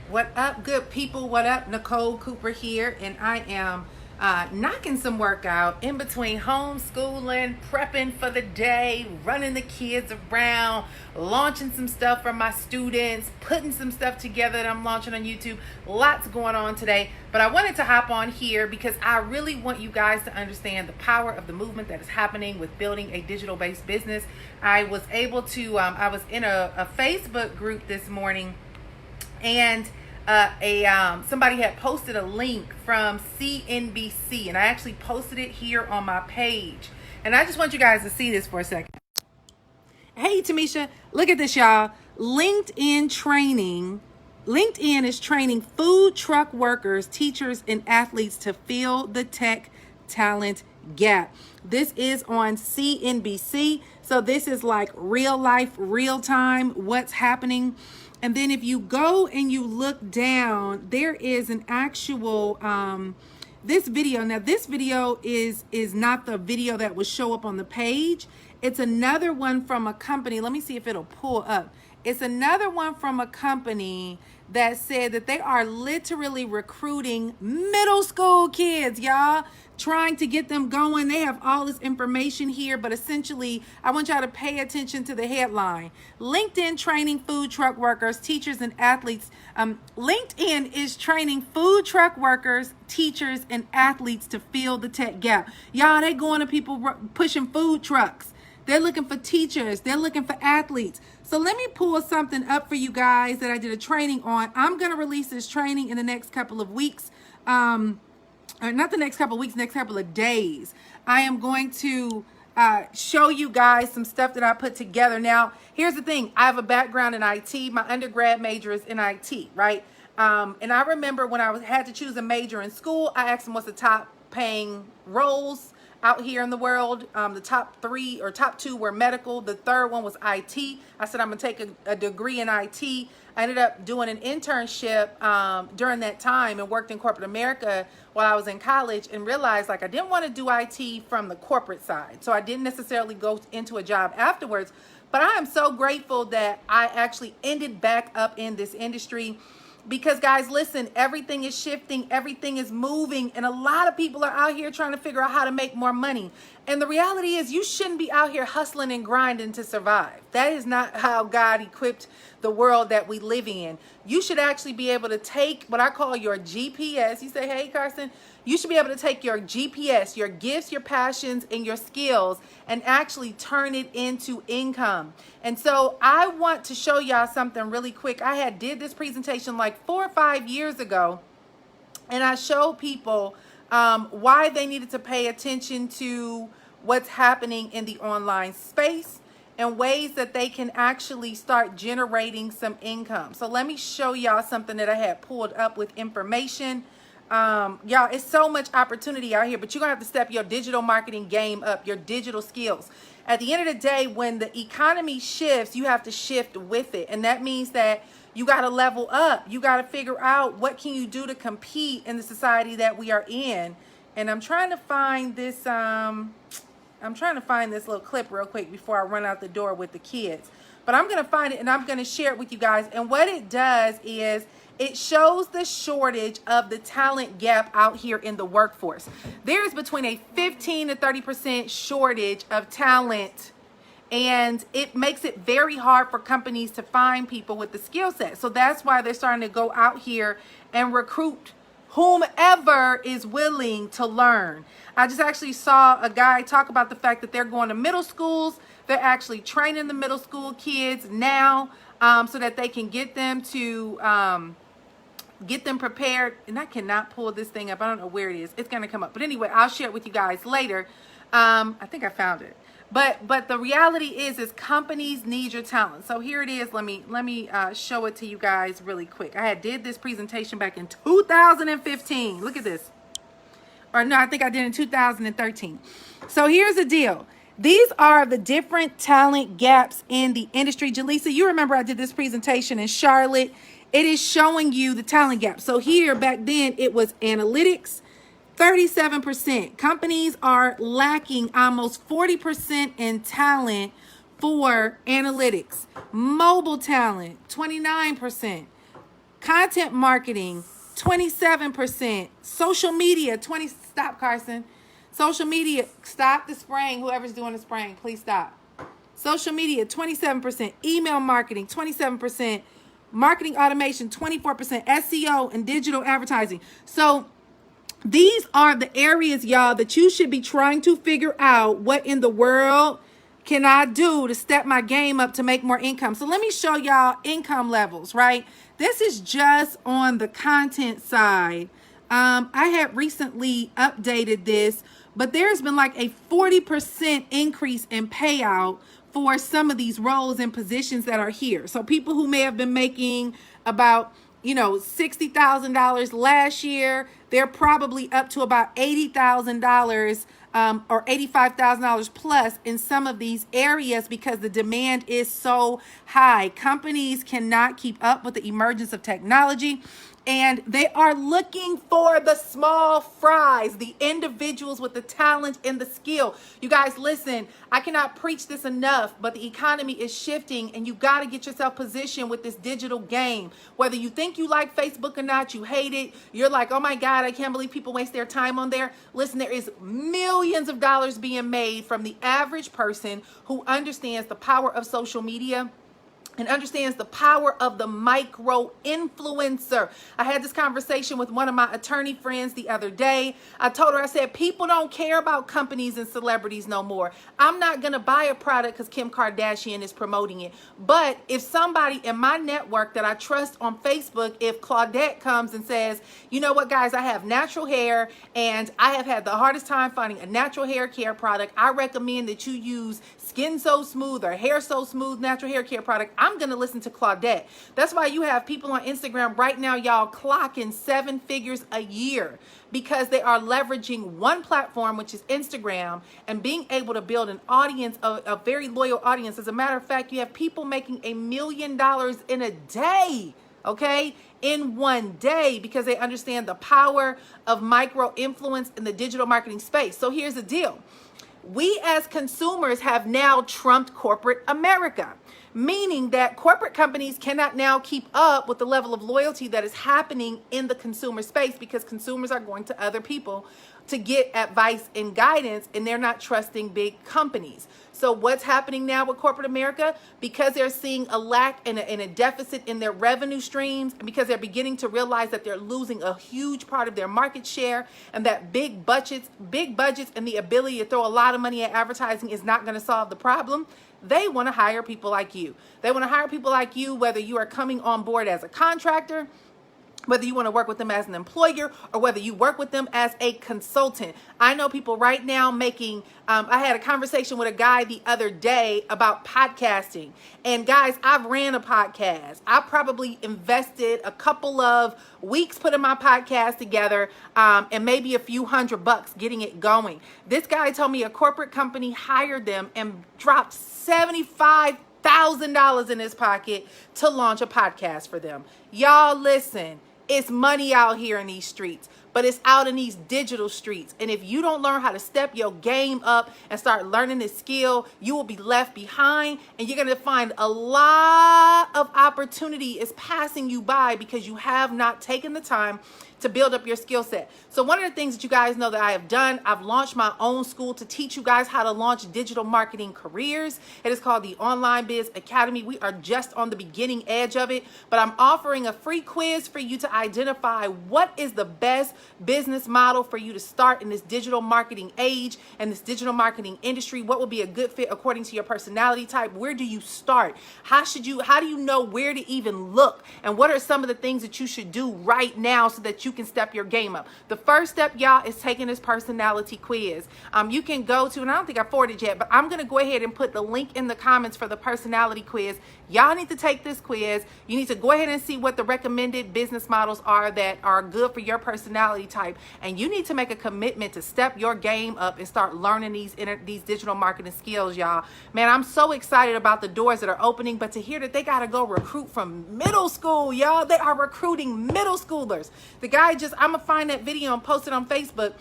What up, good people? What up? Nicole Cooper here, and I am knocking some work out in between homeschooling, prepping for the day, running the kids around, launching some stuff for my students, putting some stuff together that I'm launching on YouTube. Lots going on today, but I wanted to hop on here because I really want you guys to understand the power of the movement that is happening with building a digital-based business. I was able to, I was in a Facebook group this morning, and somebody had posted a link from CNBC, and I actually posted it here on my page. And I just want you guys to see this for a second. Hey, Tamisha, look at this, y'all. LinkedIn is training food truck workers, teachers, and athletes to fill the tech talent gap. This is on CNBC. So this is like real life, real time, what's happening. And then if you go and you look down, there is an actual this video. Now this video is not the video that would show up on the page. It's another one from a company. Let me see if it'll pull up. It's another one from a company that said that they are literally recruiting middle school kids, y'all, trying to get them going. They have all this information here, but essentially, I want y'all to pay attention to the headline. LinkedIn training food truck workers, teachers, and athletes. LinkedIn is training food truck workers, teachers, and athletes to fill the tech gap. Y'all, they going to people pushing food trucks. They're looking for teachers. They're looking for athletes. So let me pull something up for you guys that I did a training on. I'm going to release this training in the next couple of weeks. Or not the next couple of weeks, next couple of days. I am going to show you guys some stuff that I put together. Now, here's the thing. I have a background in IT. My undergrad major is in IT, right? And I remember when I had to choose a major in school, I asked them what's the top paying roles out here in the world. The top three or top two were medical. The third one was IT. I said, I'm gonna take a degree in IT. I ended up doing an internship during that time and worked in corporate America while I was in college, and realized like I didn't want to do IT from the corporate side. So I didn't necessarily go into a job afterwards, but I am so grateful that I actually ended back up in this industry. Because guys, listen, everything is shifting, everything is moving, and a lot of people are out here trying to figure out how to make more money. And the reality is you shouldn't be out here hustling and grinding to survive. That is not how God equipped the world that we live in. You should actually be able to take what I call your GPS. You say, hey, Carson, you should be able to take your GPS, your gifts, your passions, and your skills, and actually turn it into income. And so I want to show y'all something really quick. I had did this presentation like 4 or 5 years ago, and I showed people why they needed to pay attention to what's happening in the online space and ways that they can actually start generating some income. So let me show y'all something that I had pulled up with information. Y'all, it's so much opportunity out here, but you're gonna have to step your digital marketing game up, your digital skills. At the end of the day, when the economy shifts, you have to shift with it. And that means that you got to level up. You got to figure out what can you do to compete in the society that we are in. And I'm trying to find this, little clip real quick before I run out the door with the kids. But I'm going to find it and I'm going to share it with you guys. And what it does is it shows the shortage of the talent gap out here in the workforce. There's between a 15 to 30% shortage of talent, and it makes it very hard for companies to find people with the skill set. So that's why they're starting to go out here and recruit whomever is willing to learn. I just actually saw a guy talk about the fact that they're going to middle schools. They're actually training the middle school kids now so that they can get them to get them prepared. And I cannot pull this thing up. I don't know where it is. It's going to come up. But anyway, I'll share it with you guys later. I think I found it. But the reality is companies need your talent. So here it is. Let me show it to you guys really quick. I did this presentation back in 2015. Look at this. Or no, I think I did in 2013. So here's the deal. These are the different talent gaps in the industry. Jaleesa, you remember I did this presentation in Charlotte. It is showing you the talent gap. So here, back then, it was analytics, 37%. Companies are lacking almost 40% in talent for analytics. Mobile talent, 29%. Content marketing, 27%. Social media, stop, Carson. Social media, stop the spraying. Whoever's doing the spraying, please stop. Social media, 27%. Email marketing, 27%. Marketing automation, 24%. SEO and digital advertising. So these are the areas, y'all, that you should be trying to figure out what in the world can I do to step my game up to make more income. So let me show y'all income levels, right? This is just on the content side. I had recently updated this, but there's been like a 40% increase in payout for some of these roles and positions that are here. So people who may have been making about, $60,000 last year, they're probably up to about $80,000 or $85,000 plus in some of these areas because the demand is so high. Companies cannot keep up with the emergence of technology, and they are looking for the small fries, the individuals with the talent and the skill. You guys, listen, I cannot preach this enough, but the economy is shifting, and you got to get yourself positioned with this digital game. Whether you think you like Facebook or not, you hate it, you're like, oh my God, I can't believe people waste their time on there. Listen, there is millions of dollars being made from the average person who understands the power of social media and understands the power of the micro influencer. I had this conversation with one of my attorney friends the other day. I told her, I said, people don't care about companies and celebrities no more. I'm not going to buy a product because Kim Kardashian is promoting it. But if somebody in my network that I trust on Facebook, if Claudette comes and says, you know what, guys, I have natural hair and I have had the hardest time finding a natural hair care product. I recommend that you use Skin So Smooth or Hair So Smooth natural hair care product. I'm going to listen to Claudette. That's why you have people on Instagram right now, y'all, clocking 7 figures a year because they are leveraging one platform, which is Instagram, and being able to build an audience, a very loyal audience. As a matter of fact, you have people making $1 million in a day, okay? In one day, because they understand the power of micro influence in the digital marketing space. So here's the deal. We as consumers have now trumped corporate America, meaning that corporate companies cannot now keep up with the level of loyalty that is happening in the consumer space because consumers are going to other people to get advice and guidance, and they're not trusting big companies. So what's happening now with corporate America? Because they're seeing a lack and a deficit in their revenue streams, and because they're beginning to realize that they're losing a huge part of their market share, and that big budgets and the ability to throw a lot of money at advertising is not going to solve the problem. They want to hire people like you. They want to hire people like you, whether you are coming on board as a contractor, whether you want to work with them as an employer, or whether you work with them as a consultant. I know people right now making, I had a conversation with a guy the other day about podcasting. And guys, I've ran a podcast. I probably invested a couple of weeks putting my podcast together, and maybe a few $100 getting it going. This guy told me a corporate company hired them and dropped $75,000 in his pocket to launch a podcast for them. Y'all listen, it's money out here in these streets, but it's out in these digital streets. And if you don't learn how to step your game up and start learning this skill, you will be left behind, and you're going to find a lot of opportunity is passing you by because you have not taken the time to build up your skill set. So one of the things that you guys know that I have done, I've launched my own school to teach you guys how to launch digital marketing careers. It is called the Online Biz Academy. We are just on the beginning edge of it, but I'm offering a free quiz for you to identify what is the best business model for you to start in this digital marketing age and this digital marketing industry. What will be a good fit according to your personality type? Where do you start? How do you know where to even look? And what are some of the things that you should do right now so that you can step your game up? The first step, y'all, is taking this personality quiz. You can go to, and I don't think I forwarded yet, but I'm going to go ahead and put the link in the comments for the personality quiz. Y'all need to take this quiz. You need to go ahead and see what the recommended business models are that are good for your personality type. And you need to make a commitment to step your game up and start learning these digital marketing skills, y'all. Man, I'm so excited about the doors that are opening, but to hear that they got to go recruit from middle school, y'all. They are recruiting middle schoolers. The guy I'm going to find that video and post it on Facebook.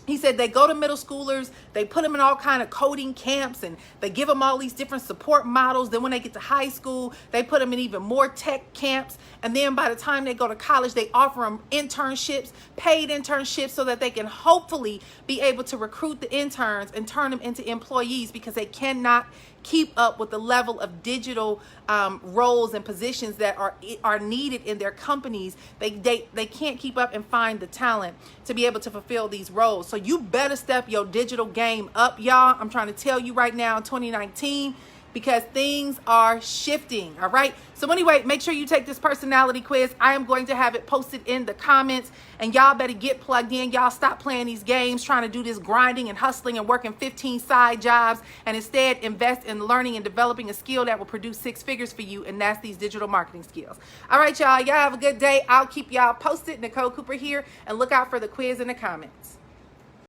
He said they go to middle schoolers, they put them in all kind of coding camps, and they give them all these different support models. Then when they get to high school, they put them in even more tech camps. And then by the time they go to college, they offer them internships, paid internships, so that they can hopefully be able to recruit the interns and turn them into employees, because they cannot keep up with the level of digital roles and positions that are needed in their companies. They can't keep up and find the talent to be able to fulfill these roles. So you better step your digital game up, y'all. I'm trying to tell you right now in 2019, because things are shifting. All right. So anyway, make sure you take this personality quiz. I am going to have it posted in the comments, and y'all better get plugged in. Y'all stop playing these games, trying to do this grinding and hustling and working 15 side jobs, and instead invest in learning and developing a skill that will produce 6 figures for you. And that's these digital marketing skills. All right, y'all. Y'all have a good day. I'll keep y'all posted. Nicole Cooper here, and look out for the quiz in the comments.